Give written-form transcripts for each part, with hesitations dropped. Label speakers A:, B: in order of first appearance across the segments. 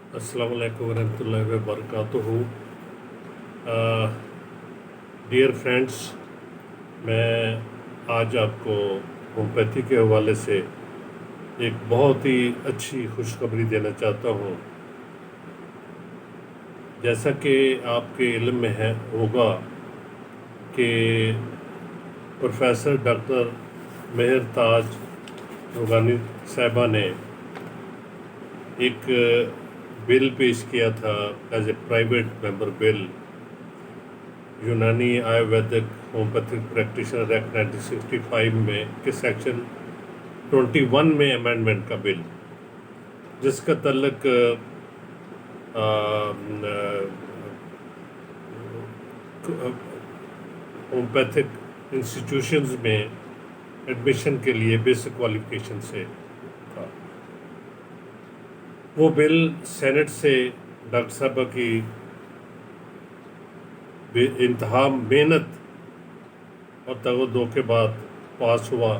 A: अस्सलाम वालेकुम वरहमतुल्लाहि वबरकातुहू। डियर फ्रेंड्स, मैं आज आपको होम्योपैथी के हवाले से एक बहुत ही अच्छी खुशखबरी देना चाहता हूँ। जैसा कि आपके इल्म में है होगा कि प्रोफेसर डॉक्टर मेहर ताज रुगानी साहिबा ने एक बिल पेश किया था as a private member bill, Unani Ayurvedic homeopathic practitioner act 1965 में के सेक्शन 21 में अमेंडमेंट का बिल, जिसका तल्लक होम्योपैथिक इंस्टीट्यूशंस में एडमिशन के लिए बेसिक क्वालिफिकेशन से था। वो बिल सेनेट से डॉक्टर साहबा की इंतहा मेहनत और तगदो के बाद पास हुआ।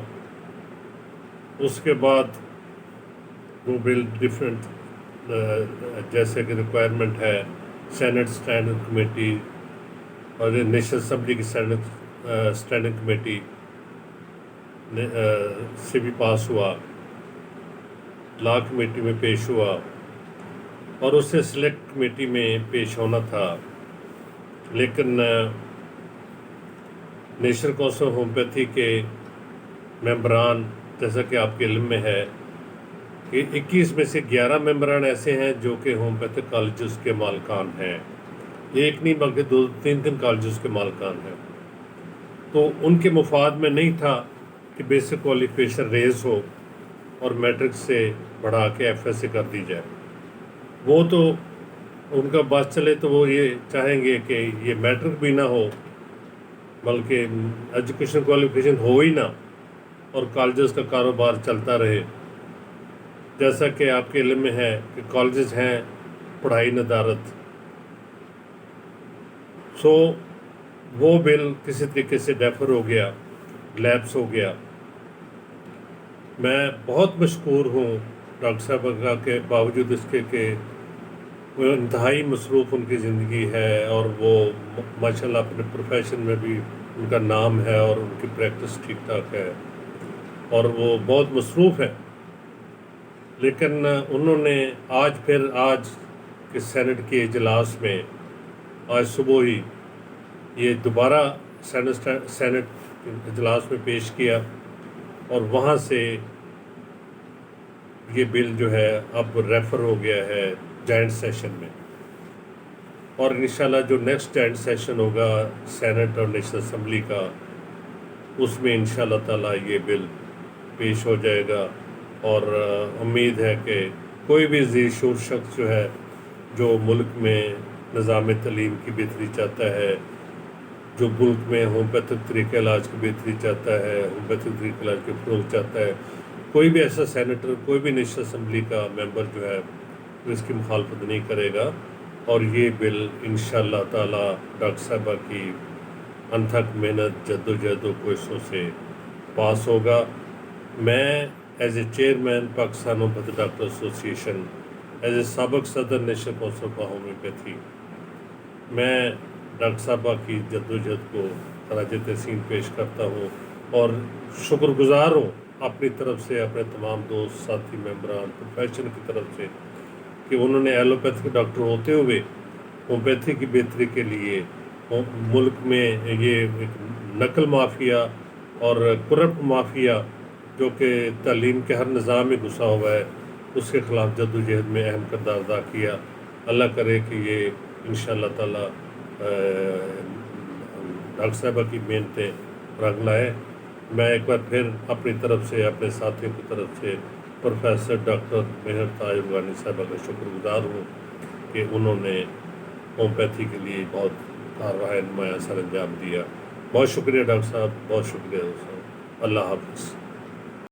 A: उसके बाद वो बिल डिफरेंट जैसे कि रिक्वायरमेंट है सेनेट स्टैंडिंग कमेटी और नेशनल असेंबली की स्टैंडिंग कमेटी से भी पास हुआ, लॉ कमेटी में पेश हुआ और उससे सिलेक्ट कमेटी में पेश होना था। लेकिन नेशनल काउंसिल ऑफ होम्योपैथी के मेंबरान, जैसा कि आपके इल्म में है कि 21 में से 11 मेंबरान ऐसे हैं जो कि होम्योपैथिक कॉलेजेस के मालकान हैं। एक नहीं बल्कि 2-3 कॉलेजेस के मालकान हैं। तो उनके मुफाद में नहीं था कि बेसिक क्वालिफिकेशन रेज हो और मैट्रिक से बढ़ा के एफएससी कर दी जाए। वो तो उनका बात चले तो वो ये चाहेंगे कि ये मैट्रिक भी ना हो बल्कि एजुकेशन क्वालिफिकेशन हो ही ना और कॉलेजेस का कारोबार चलता रहे। जैसा कि आपके इल्म में है कि कॉलेजेस हैं पढ़ाई नदारत। सो वो बिल किसी तरीके से डेफर हो गया, लैप्स हो गया। मैं बहुत मशकूर हूँ डॉक्टर साहब के बावजूद इसके कि वो इंतहाई मसरूफ़ उनकी ज़िंदगी है और वो माशाल्लाह अपने प्रोफेशन में भी उनका नाम है और उनकी प्रैक्टिस ठीक ठाक है और वो बहुत मसरूफ़ है। लेकिन उन्होंने आज के सेनेट के इजलास में आज सुबह ही ये दोबारा सेनेट इजलास में पेश किया और वहाँ से ये बिल जो है अब रेफ़र हो गया है जॉइंट सेशन में। और इंशाल्लाह जो नेक्स्ट जॉइंट सेशन होगा सेनेट और नेशनल असेंबली का, उसमें इंशाल्लाह ताला ये बिल पेश हो जाएगा। और उम्मीद है कि कोई भी ज़ीशुर शख्स जो है जो मुल्क में निज़ाम तलीम की बेहतरी चाहता है, जो मुल्क में होम्योपैथिक तरीक़े इलाज की बेहतरी चाहता है, होम्योपैथिक तरीक़े इलाज के फ़रोग़ चाहता है, कोई भी ऐसा सेनेटर, कोई भी नेशनल असेंबली का मेंबर जो है वो इसकी मुखालफत नहीं करेगा और ये बिल इंशाअल्लाह ताला डॉक्टर साहबा की अनथक मेहनत जद्दोजहद और कोशिशों से पास होगा। मैं as a chairman Pakistan homeopathic doctor association, as a साबिक सदर नेशनल काउंसिल ऑफ होम्योपैथी, मैं डॉक्टर साहबा की जद्दोजहद को खराज तहसीन पेश करता हूँ और शुक्रगुज़ार हूँ अपनी तरफ से, अपने तमाम दोस्त साथी मेंबरान प्रोफेशन की तरफ से कि उन्होंने एलोपैथिक डॉक्टर होते हुए होम्योपैथी की बेहतरी के लिए मुल्क में ये एक नकल माफिया और करप्ट माफिया जो कि तालीम के हर निज़ाम में घुसा हुआ है, उसके ख़िलाफ़ जद्दोजहद में अहम किरदार अदा किया। अल्लाह करे कि ये इंशाअल्लाह ताला डॉक्टर साहबा की मेहनतें रंग लाए। मैं एक बार फिर अपनी तरफ से, अपने साथियों की तरफ से प्रोफेसर डॉक्टर मेहर ताज रुगानी साहबा का शुक्रगुज़ार हूँ कि उन्होंने होम्योपैथी के लिए बहुत कारवाई नुमाया सर अंजाम दिया। बहुत शुक्रिया डॉक्टर साहब, बहुत शुक्रिया दोस्तों। अल्लाह हाफ़िज़।